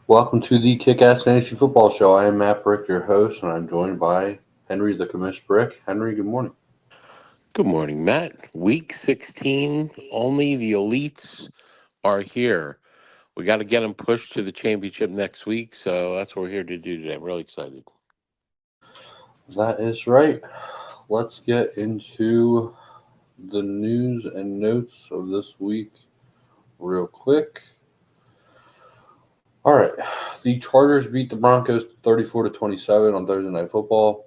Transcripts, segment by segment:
Welcome to the Kick-Ass Fantasy Football Show. I am Matt Brick, your host, and I'm joined by Henry the Commish Brick. Henry, good morning. Good morning, Matt. Week 16, only the elites are here. We got to get them pushed to the championship next week, so that's what we're here to do today. I'm really excited. That is right. Let's get into the news and notes of this week real quick. All right. The Chargers beat the Broncos 34 to 27 on Thursday Night Football.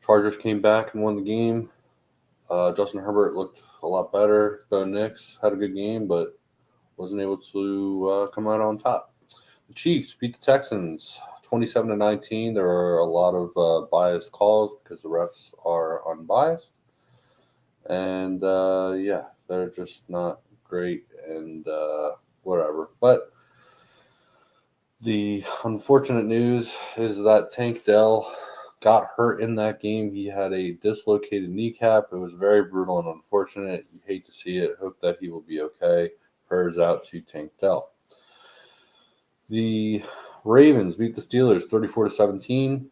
Chargers came back and won the game. Justin Herbert looked a lot better. Bo Nix had a good game, but wasn't able to come out on top. The Chiefs beat the Texans 27 to 19. There are a lot of biased calls because the refs are unbiased, and yeah, they're just not great and whatever. But the unfortunate news is that Tank Dell got hurt in that game. He had a dislocated kneecap. It was very brutal and unfortunate. You hate to see it. Hope that he will be okay. Prayers out to Tank Dell. The Ravens beat the Steelers 34 to 17.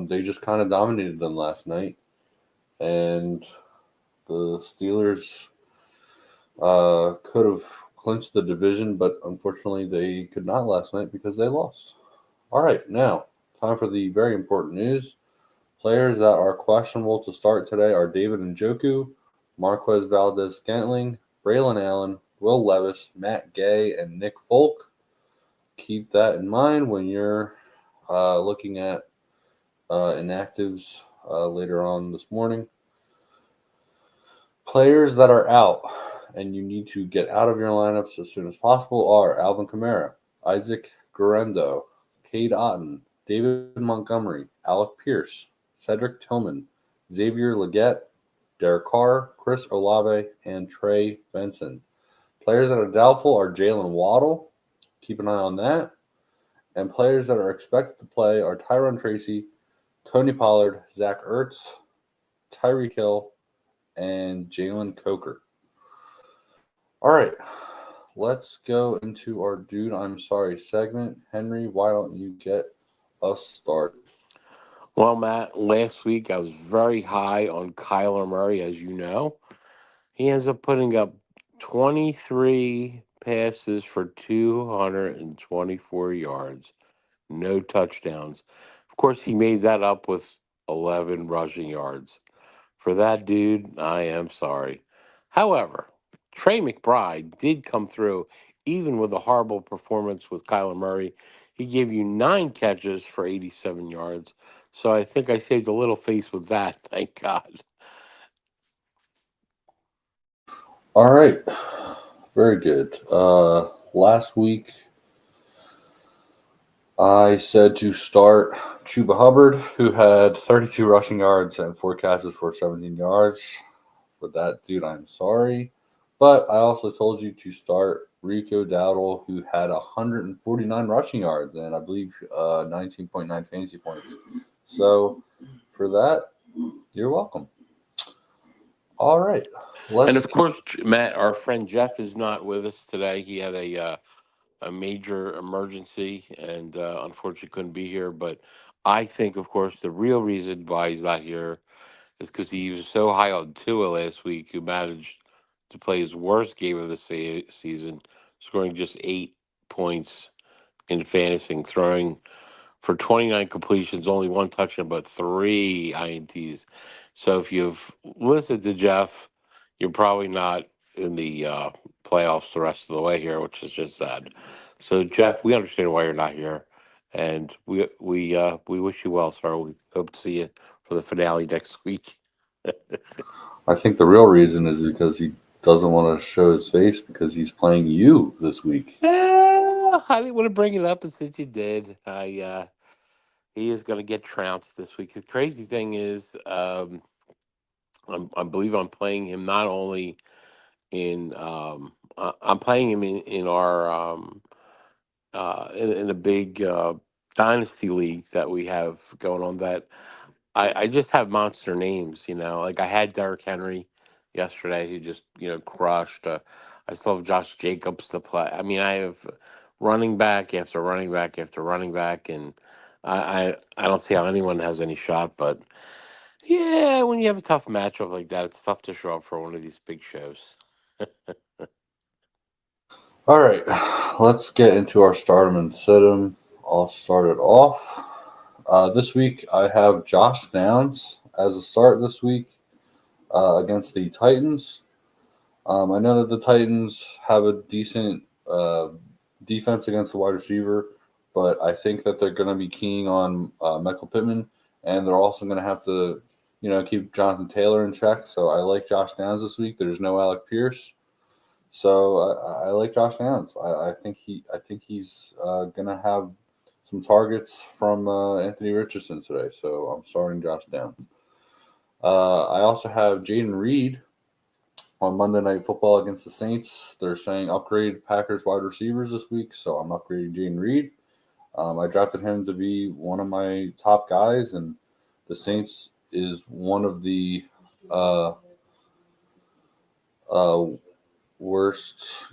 They just kind of dominated them last night, and the Steelers could have clinched the division, but unfortunately they could not last night because they lost. All right, now time for the very important news. Players that are questionable to start today are David Njoku, Marquez Valdez-Scantling, Braylon Allen, Will Levis, Matt Gay, and Nick Folk. Keep that in mind when you're looking at inactives later on this morning. Players that are out and you need to get out of your lineups as soon as possible are Alvin Kamara, Isaac Guerrero, Cade Otton, David Montgomery, Alec Pierce, Cedric Tillman, Xavier Legette, Derek Carr, Chris Olave, and Trey Benson. Players that are doubtful are Jalen Waddle. Keep an eye on that. And players that are expected to play are Tyron Tracy, Tony Pollard, Zach Ertz, Tyreek Hill, and Jalen Coker. All right, let's go into our Dude I'm Sorry segment. Henry, why don't you get us started? Well, Matt, last week I was very high on Kyler Murray, as you know. He ends up putting up 23 passes for 224 yards, no touchdowns. Of course, he made that up with 11 rushing yards. For that dude, I am sorry. However, Trey McBride did come through, even with a horrible performance with Kyler Murray. He gave you 9 catches for 87 yards. So I think I saved a little face with that. Thank God. All right, very good. Last week I said to start Chuba Hubbard, who had 32 rushing yards and 4 catches for 17 yards. For that, dude, I'm sorry. But I also told you to start Rico Dowdle, who had 149 rushing yards and I believe 19.9 fantasy points. So for that, you're welcome. All right, And let's of course, Matt, our friend Jeff is not with us today. He had a major emergency and unfortunately couldn't be here. But I think, of course, the real reason why he's not here is because he was so high on Tua last week, who managed to play his worst game of the season, scoring just 8 points in fantasy, throwing for 29 completions, only one touchdown, but three INTs. So if you've listened to Jeff, you're probably not in the playoffs the rest of the way here, which is just sad. So Jeff, we understand why you're not here, and we wish you well, sir. We hope to see you for the finale next week. I think the real reason is because he doesn't want to show his face because he's playing you this week. I didn't want to bring it up, but since you did, he is going to get trounced this week. The crazy thing is, I believe I'm playing him not only I'm playing him in our in a big dynasty league that we have going on. That I just have monster names, like I had Derrick Henry yesterday, who just crushed. I still have Josh Jacobs to play. I mean, I have running back after running back after running back, and I don't see how anyone has any shot. But yeah, when you have a tough matchup like that, it's tough to show up for one of these big shows. All right, let's get into our start 'em and sit 'em. I'll start it off. This week, I have Josh Downs as a start this week against the Titans. I know that the Titans have a decent defense against the wide receiver, but I think that they're going to be keying on Michael Pittman, and they're also going to have to, keep Jonathan Taylor in check. So I like Josh Downs this week. There's no Alec Pierce, so I like Josh Downs. I think he's going to have some targets from Anthony Richardson today. So I'm starting Josh Downs. I also have Jaden Reed on Monday Night Football against the Saints. They're saying upgrade Packers wide receivers this week, so I'm upgrading Jaden Reed. I drafted him to be one of my top guys, and the Saints is one of the uh, uh, worst,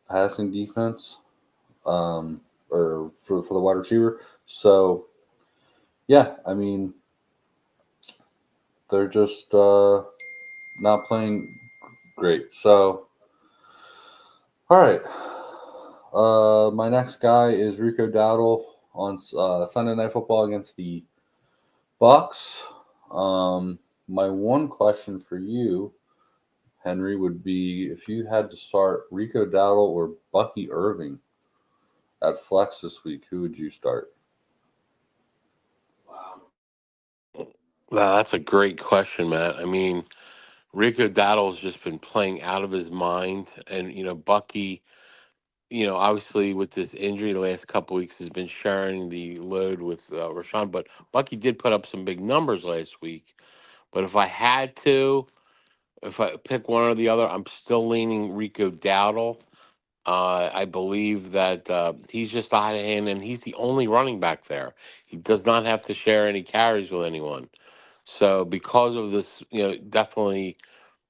passing defense, or for the wide receiver. So yeah, I mean they're just not playing great. So all right. My next guy is Rico Dowdle on Sunday Night Football against the Bucks. My one question for you, Henry, would be if you had to start Rico Dowdle or Bucky Irving at flex this week, who would you start? Wow, that's a great question, Matt. I mean, Rico Dowdle's just been playing out of his mind, and Bucky, obviously with this injury the last couple weeks has been sharing the load with Rashawn, but Bucky did put up some big numbers last week. But if I pick one or the other, I'm still leaning Rico Dowdle. I believe that he's just a hot hand, and he's the only running back there. He does not have to share any carries with anyone. So because of this, definitely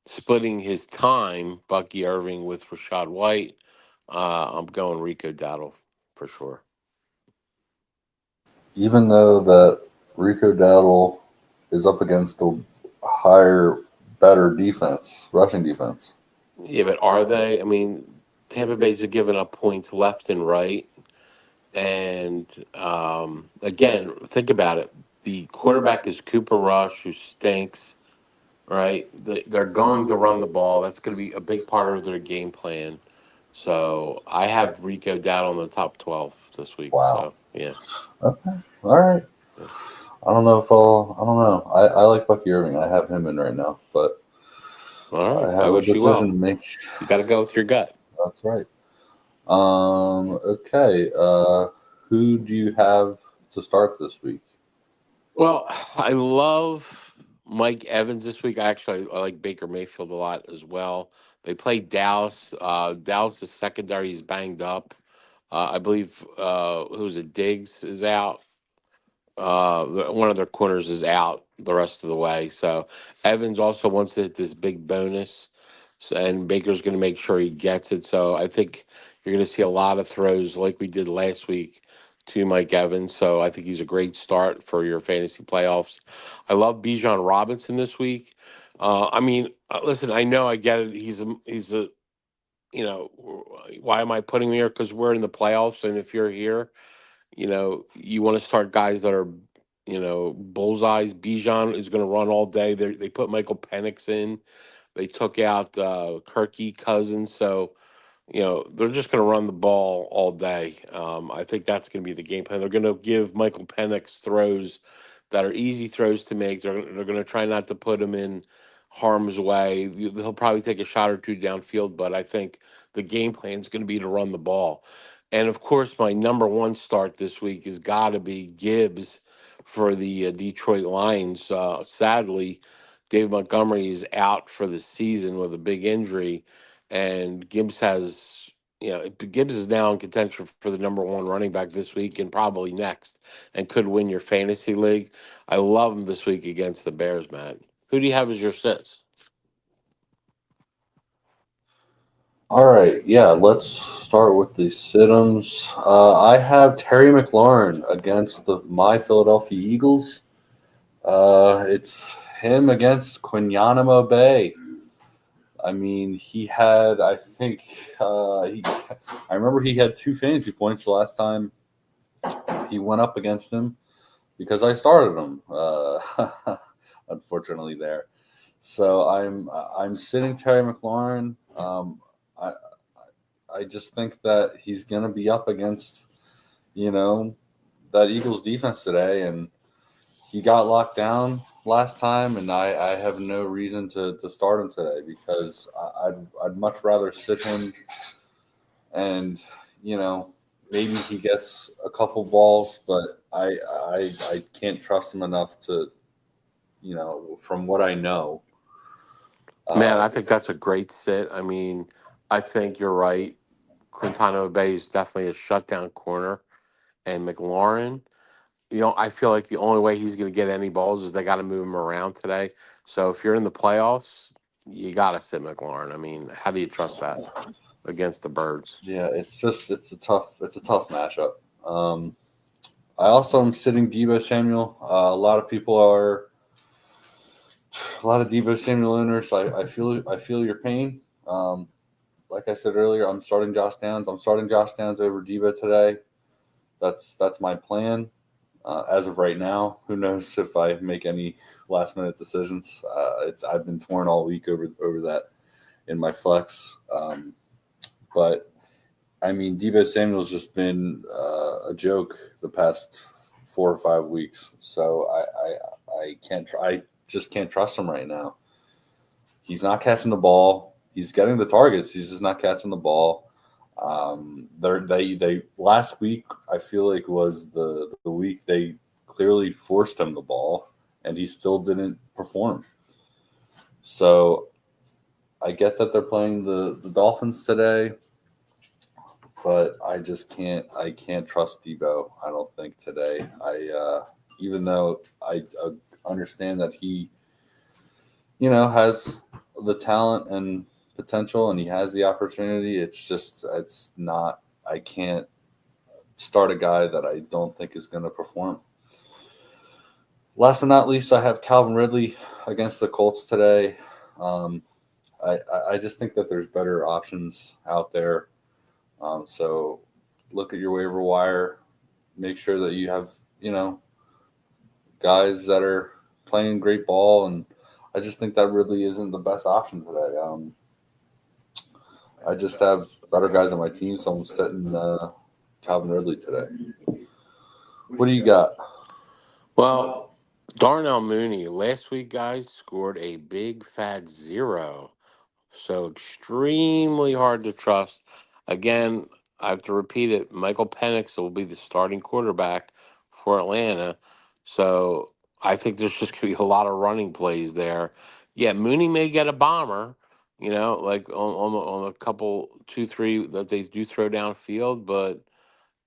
splitting his time, Bucky Irving with Rashad White, I'm going Rico Dowdle for sure. Even though that Rico Dowdle is up against a higher, better defense, rushing defense. Yeah, but are they? I mean, Tampa Bay's are giving up points left and right. And again, think about it. The quarterback is Cooper Rush, who stinks, right? They're going to run the ball. That's going to be a big part of their game plan. So I have Rico Dowdle in the top 12 this week. Wow. So, yeah. Okay. All right. Yeah. I don't know. I like Bucky Irving. I have him in right now, but All I right. I have a wish you decision well. to make. You got to go with your gut. That's right. Okay. Who do you have to start this week? Well, I love Mike Evans this week. I like Baker Mayfield a lot as well. They played Dallas. Dallas' secondary is banged up. I believe who's it? Diggs is out. One of their corners is out the rest of the way. So Evans also wants to hit this big bonus, and Baker's going to make sure he gets it. So I think you're going to see a lot of throws like we did last week to Mike Evans. So I think he's a great start for your fantasy playoffs. I love Bijan Robinson this week. Listen, I know I get it. He's a why am I putting him here? Because we're in the playoffs, and if you're here, you want to start guys that are, bullseyes. Bijan is going to run all day. They put Michael Penix in. They took out Kirky Cousins. So, they're just going to run the ball all day. I think that's going to be the game plan. They're going to give Michael Penix throws that are easy throws to make. They're going to try not to put him in harm's way. He'll probably take a shot or two downfield, but I think the game plan is going to be to run the ball. And of course, my number one start this week has got to be Gibbs for the Detroit Lions. Sadly, David Montgomery is out for the season with a big injury, and Gibbs is now in contention for the number one running back this week and probably next, and could win your fantasy league. I love him this week against the Bears, Matt. Who do you have as your sits? All right, yeah, let's start with the situms. I have Terry McLaurin against my Philadelphia Eagles. It's him against Quinyanamo Bay. I mean, I remember he had two fantasy points the last time he went up against him because I started him. Unfortunately, there. So I'm sitting Terry McLaurin. I I just think that he's going to be up against you know that Eagles defense today, and he got locked down last time, and I have no reason to start him today because I'd much rather sit him and you know maybe he gets a couple balls, but I can't trust him enough to from what I know. Man, Uh, I think that's a great sit. I mean, I think you're right. Quintana Bay is definitely a shutdown corner, and McLaurin. I feel like the only way he's going to get any balls is they got to move him around today. So if you're in the playoffs, you got to sit McLaurin. I mean, how do you trust that against the Birds? yeah, it's a tough matchup. I also am sitting Debo Samuel. A lot of Debo Samuel owners. I feel your pain. Like I said earlier, I'm starting Josh Downs. I'm starting Josh Downs over Debo today. That's my plan as of right now. Who knows if I make any last minute decisions? I've been torn all week over that in my flex. But I mean, Debo Samuel's just been a joke the past 4 or 5 weeks. So I can't. I just can't trust him right now. He's not catching the ball. He's getting the targets. He's just not catching the ball. They last week I feel like was the week they clearly forced him the ball, and he still didn't perform. So I get that they're playing the Dolphins today, but I can't trust Debo. I don't think today. Even though I understand that he has the talent and potential and he has the opportunity. It's not. I can't start a guy that I don't think is going to perform. Last but not least, I have Calvin Ridley against the Colts today. Um, I just think that there's better options out there. So look at your waiver wire. Make sure that you have guys that are playing great ball, and I just think that Ridley isn't the best option today. I just have better guys on my team, so I'm setting Calvin Ridley today. What do you got? Well, Darnell Mooney last week, guys, scored a big fat zero. So extremely hard to trust. Again, I have to repeat it. Michael Penix will be the starting quarterback for Atlanta. So I think there's just going to be a lot of running plays there. Yeah, Mooney may get a bomber, like on a couple, two, three that they do throw downfield, but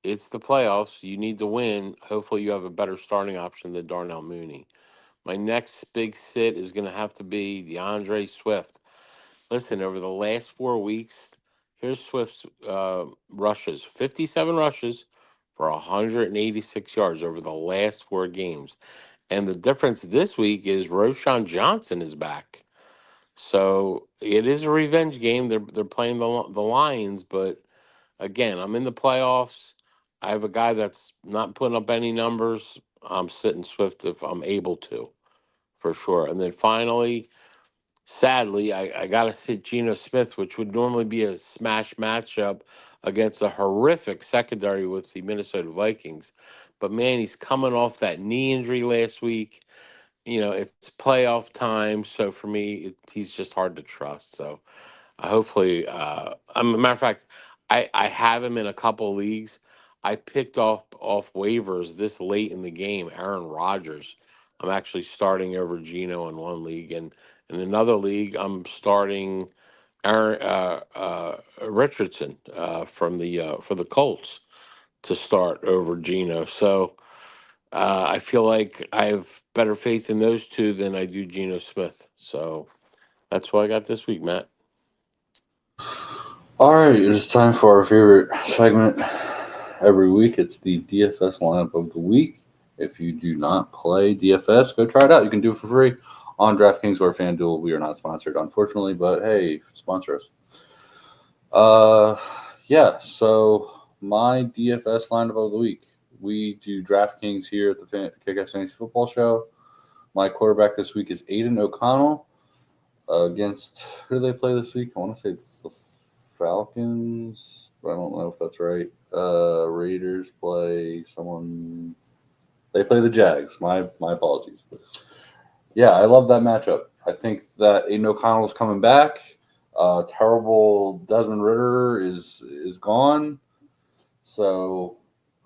it's the playoffs. You need to win. Hopefully, you have a better starting option than Darnell Mooney. My next big sit is going to have to be DeAndre Swift. Listen, over the last 4 weeks, here's Swift's rushes 57 rushes for 186 yards over the last 4 games. And the difference this week is Roshan Johnson is back. So it is a revenge game. They're playing the Lions, but again, I'm in the playoffs. I have a guy that's not putting up any numbers. I'm sitting Swift if I'm able to, for sure. And then finally, sadly, I got to sit Geno Smith, which would normally be a smash matchup against a horrific secondary with the Minnesota Vikings. But man, he's coming off that knee injury last week. It's playoff time. So for me, he's just hard to trust. So hopefully, I'm a matter of fact, I have him in a couple leagues. I picked off waivers this late in the game. Aaron Rodgers, I'm actually starting over Geno in one league, and in another league, I'm starting Aaron Richardson for the Colts to start over Geno. So I feel like I have better faith in those two than I do Geno Smith. So that's what I got this week, Matt. All right, it is time for our favorite segment every week. It's the DFS lineup of the week. If you do not play DFS, go try it out. You can do it for free on DraftKings or FanDuel. We are not sponsored, unfortunately, but hey, sponsor us. Yeah. So my DFS lineup of the week. We do DraftKings here at the Kick-Ass Fantasy Football Show. My quarterback this week is Aiden O'Connell against who do they play this week? I want to say it's the Falcons, but I don't know if that's right. Raiders play someone. They play the Jags. My apologies. Yeah, I love that matchup. I think that Aiden O'Connell is coming back. Terrible Desmond Ritter is gone. So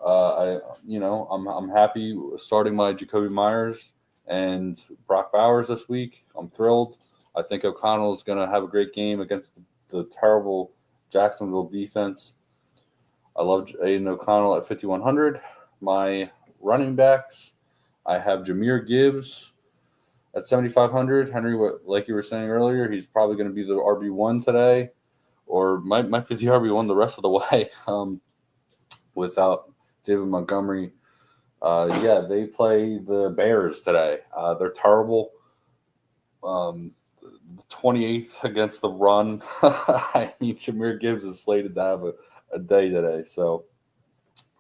I'm happy starting my Jacoby Myers and Brock Bowers this week. I'm thrilled. I think O'Connell is going to have a great game against the terrible Jacksonville defense. I love Aiden O'Connell at 5,100. My running backs, I have Jahmyr Gibbs at 7,500. Henry, like you were saying earlier, he's probably going to be the RB1 today, or might be the RB1 the rest of the way without David Montgomery. They play the Bears today. They're terrible. 28th against the run. I mean, Jahmyr Gibbs is slated to have a day today. So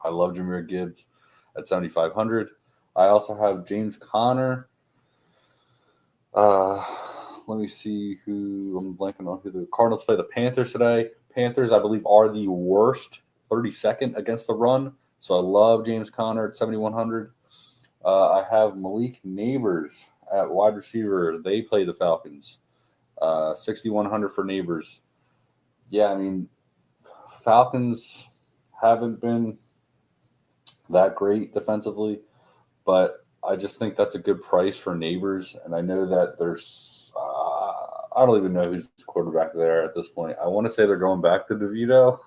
I love Jahmyr Gibbs at 7,500. I also have James Conner. Let me see who I'm blanking on who the Cardinals play the Panthers today. Panthers, I believe, are the worst 32nd against the run. So I love James Conner at 7,100. I have Malik Neighbors at wide receiver. They play the Falcons. 6,100 for Neighbors. Yeah, I mean, Falcons haven't been that great defensively, but I just think that's a good price for Neighbors. And I know that there's, I don't even know who's quarterback there at this point. I want to say they're going back to DeVito.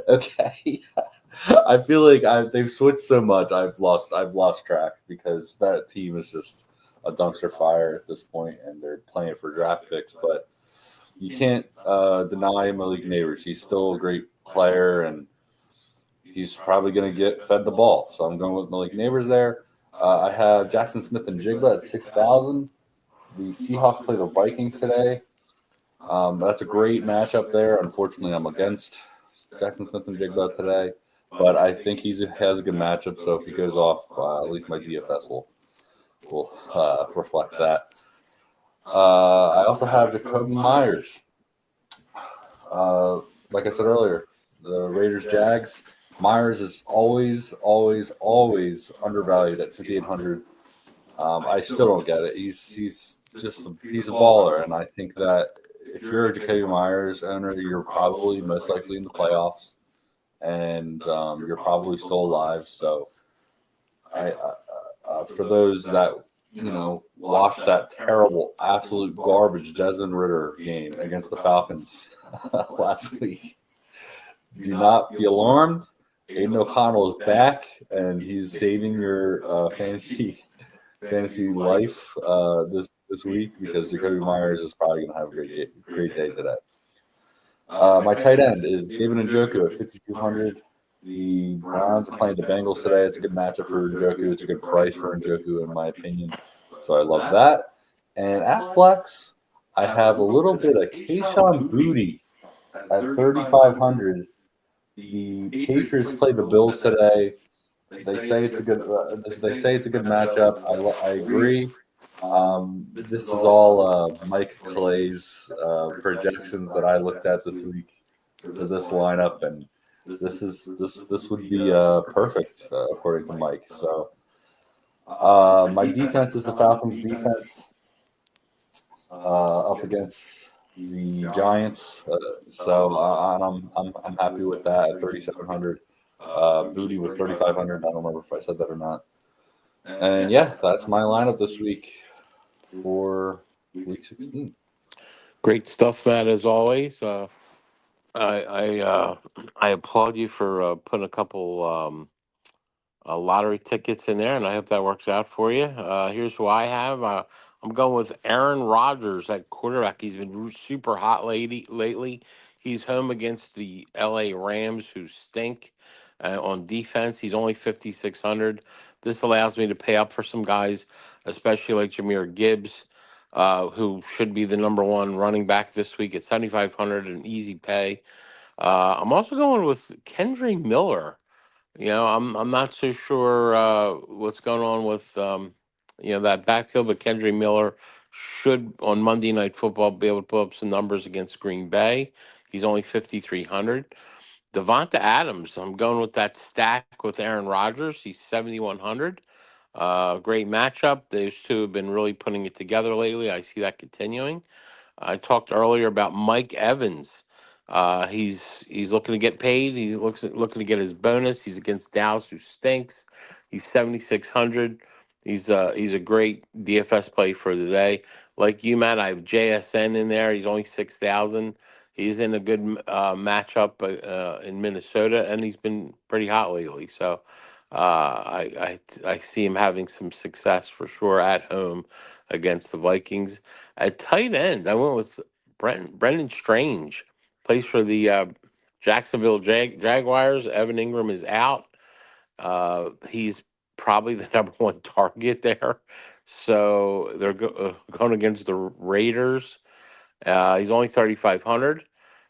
Okay. I feel like they've switched so much. I've lost track because that team is just a dumpster fire at this point, and they're playing for draft picks. But you can't deny Malik Neighbors. He's still a great player, and he's probably going to get fed the ball. So I'm going with Malik Neighbors there. I have Jackson Smith and Jigba at 6,000. The Seahawks play the Vikings today. That's a great matchup there. Unfortunately, I'm against Jackson Smith and Jigba today, but I think he has a good matchup. So if he goes off, at least my DFS will reflect that. I also have Jacoby Myers. Like I said earlier, the Raiders Jags. Myers is always undervalued at 5,800. I still don't get it. He's a baller, and I think that if you're a Jacoby Myers owner, you're probably most likely in the playoffs, and you're probably still alive. So, for those that watched that terrible, absolute garbage Desmond Ritter game against the Falcons last week, do not be alarmed. Aiden O'Connell is back, and he's saving your fantasy life this week because Jacoby Myers is probably going to have a great day today. My tight end is David Njoku at 5,200. The Browns are playing the Bengals today. It's a good matchup for Njoku. It's a good price for Njoku, in my opinion. So I love that. And at flex, I have a little bit of Kayshon Boutte at 3,500. The Patriots play the Bills today. They say it's a good. Matchup. I agree. This is all Mike Clay's projections that I looked at this week for this lineup, and this would be perfect according to Mike. So my defense is the Falcons' defense up against the Giants. I'm happy with that at 3,700. Boutte was 3,500. I don't remember if I said that or not. And yeah, that's my lineup this week for week 16. Great stuff, Matt, as always. I applaud you for putting a couple lottery tickets in there, and I hope that works out for you. Here's who I have. I'm going with Aaron Rodgers at quarterback. He's been super hot lately. He's home against the LA Rams, who stink on defense. He's only 5,600. This allows me to pay up for some guys, especially like Jameer Gibbs, who should be the number one running back this week at 7,500, an easy pay. I'm also going with Kendry Miller. I'm not so sure what's going on with that backfield, but Kendry Miller should on Monday Night Football be able to put up some numbers against Green Bay. He's only 5,300. Devonta Adams, I'm going with that stack with Aaron Rodgers. He's 7,100. Great matchup. Those two have been really putting it together lately. I see that continuing. I talked earlier about Mike Evans. He's looking to get paid. Looking to get his bonus. He's against Dallas, who stinks. He's 7,600. He's a great DFS play for the day. Like you, Matt, I have JSN in there. He's only 6,000. He's in a good matchup in Minnesota, and he's been pretty hot lately. So I see him having some success for sure at home against the Vikings. At tight ends, I went with Brendan Strange, plays for the Jacksonville Jaguars. Evan Ingram is out. He's probably the number one target there. So they're going against the Raiders. He's only 3,500.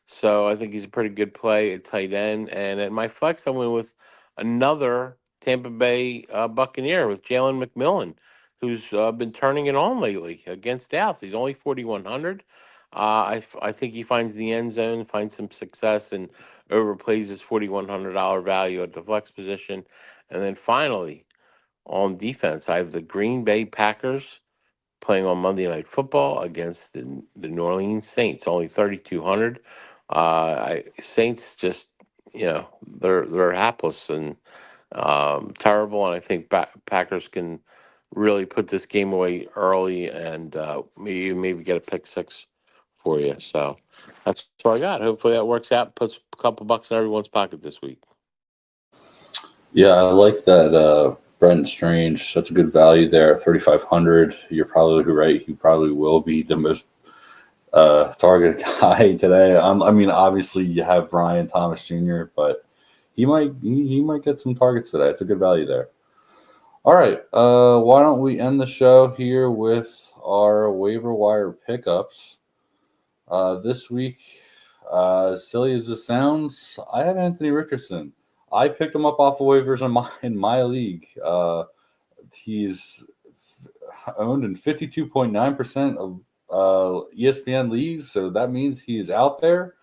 So I think he's a pretty good play at tight end. And at my flex, I went with another Tampa Bay Buccaneer with Jalen McMillan, who's been turning it on lately against Dallas. He's only 4,100. I think he finds the end zone, finds some success, and overplays his $4,100 value at the flex position. And then finally, on defense, I have the Green Bay Packers playing on Monday Night Football against the New Orleans Saints, only 3,200. Saints just, they're hapless and terrible, and I think Packers can really put this game away early and maybe get a pick six for you. So that's what I got. Hopefully that works out. Puts a couple bucks in everyone's pocket this week. Yeah, I like that. Brent Strange, that's a good value there at 3,500. You're probably right. He probably will be the most targeted guy today. I mean, obviously you have Brian Thomas Jr., but he might get some targets today. It's a good value there. All right, why don't we end the show here with our waiver wire pickups this week? As silly as this sounds, I have Anthony Richardson. I picked him up off the waivers in my league. He's owned in 52.9% of ESPN leagues, so that means he's out there.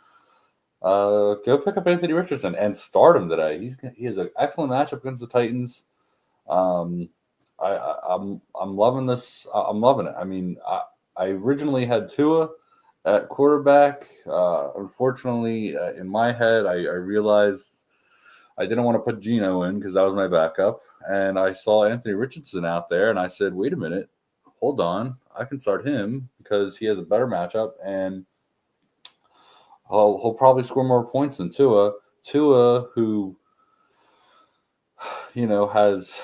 Go pick up Anthony Richardson and start him today. He has an excellent matchup against the Titans. I'm loving this. I'm loving it. I mean, I originally had Tua at quarterback. Unfortunately, in my head, I realized I didn't want to put Geno in because that was my backup. And I saw Anthony Richardson out there, and I said, wait a minute, hold on. I can start him because he has a better matchup, and he'll probably score more points than Tua. Tua, who, has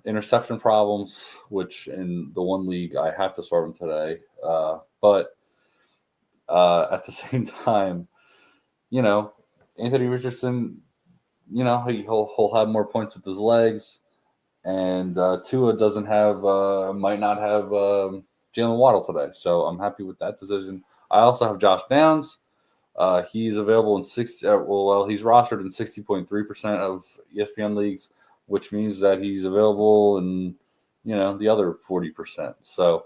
interception problems, which in the one league I have to start him today. But at the same time, Anthony Richardson, he'll have more points with his legs, and Tua might not have Jalen Waddle today. So I'm happy with that decision. I also have Josh Downs. He's available in he's rostered in 60.3% of ESPN leagues, which means that he's available in, the other 40%. So,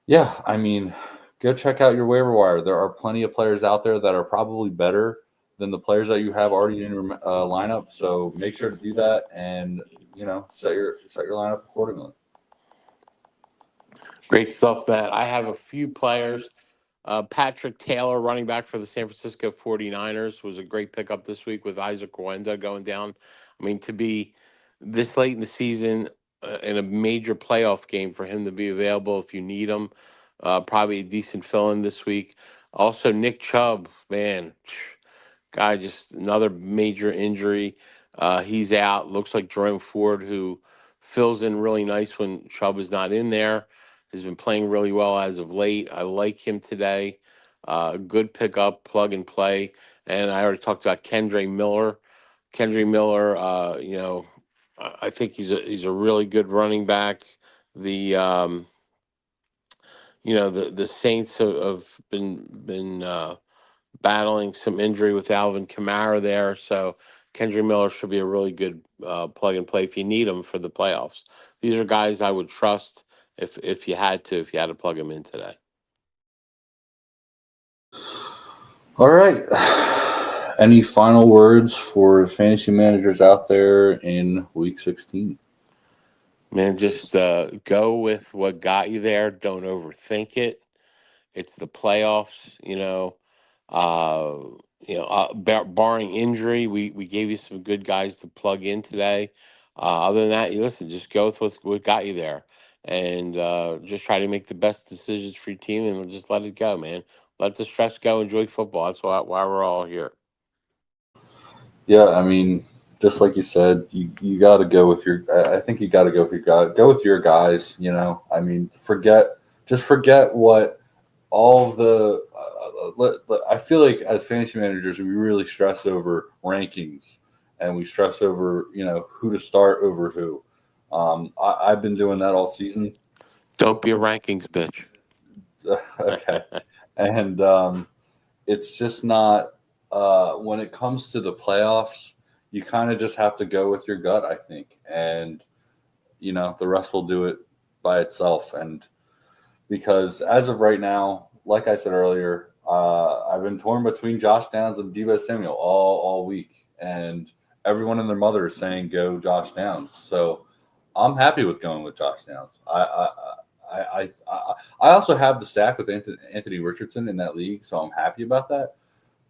yeah, I mean, go check out your waiver wire. There are plenty of players out there that are probably better than the players that you have already in your lineup. So make sure to do that and, set your lineup accordingly. Great stuff, Matt. I have a few players. Patrick Taylor, running back for the San Francisco 49ers, was a great pickup this week with Isaac Gwenda going down. I mean, to be this late in the season in a major playoff game for him to be available if you need him, probably a decent fill-in this week. Also, Nick Chubb, man, guy, just another major injury. He's out. Looks like Jerome Ford, who fills in really nice when Chubb is not in there, has been playing really well as of late. I like him today. Good pickup, plug and play. And I already talked about Kendre Miller. Kendre Miller, I think he's a really good running back. The the Saints have been battling some injury with Alvin Kamara there, so Kendre Miller should be a really good plug and play if you need him for the playoffs. These are guys I would trust if you had to plug them in today. All right. Any final words for fantasy managers out there in Week 16? Man, just go with what got you there. Don't overthink it. It's the playoffs, barring injury, we gave you some good guys to plug in today. Other than that, you listen, just go with what got you there, and just try to make the best decisions for your team, and just let it go, man. Let the stress go. Enjoy football. That's why we're all here. Yeah, I mean, just like you said, you got to go with your. I think you got to go with your guy. Go with your guys. I mean, forget what all the. I feel like as fantasy managers, we really stress over rankings, and we stress over who to start over who. I've been doing that all season. Don't be a rankings bitch. Okay, and it's just not when it comes to the playoffs, you kind of just have to go with your gut, I think, and the rest will do it by itself. And because as of right now, like I said earlier, I've been torn between Josh Downs and Deebo Samuel all week, and everyone and their mother is saying go Josh Downs. So I'm happy with going with Josh Downs. I also have the stack with Anthony Richardson in that league, so I'm happy about that.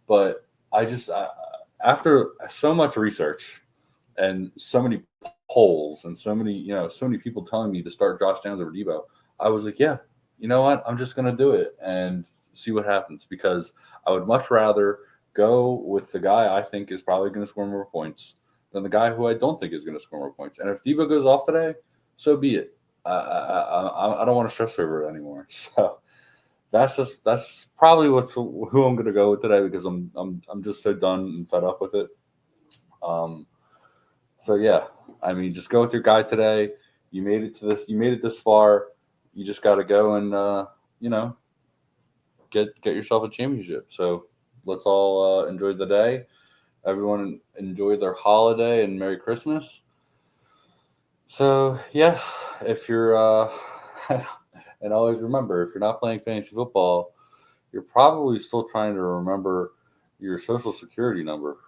But I just after so much research and so many polls and so many people telling me to start Josh Downs over Debo, I was like, yeah, you know what? I'm just gonna do it and see what happens, because I would much rather go with the guy I think is probably going to score more points than the guy who I don't think is going to score more points. And if Debo goes off today, so be it. I don't want to stress over it anymore. So that's probably who I'm going to go with today, because I'm just so done and fed up with it. So yeah, I mean, just go with your guy today. You made it to this. You made it this far. You just got to go and get yourself a championship. So let's all enjoy the day. Everyone enjoy their holiday and Merry Christmas. So yeah, if you're and always remember, if you're not playing fantasy football, you're probably still trying to remember your social security number.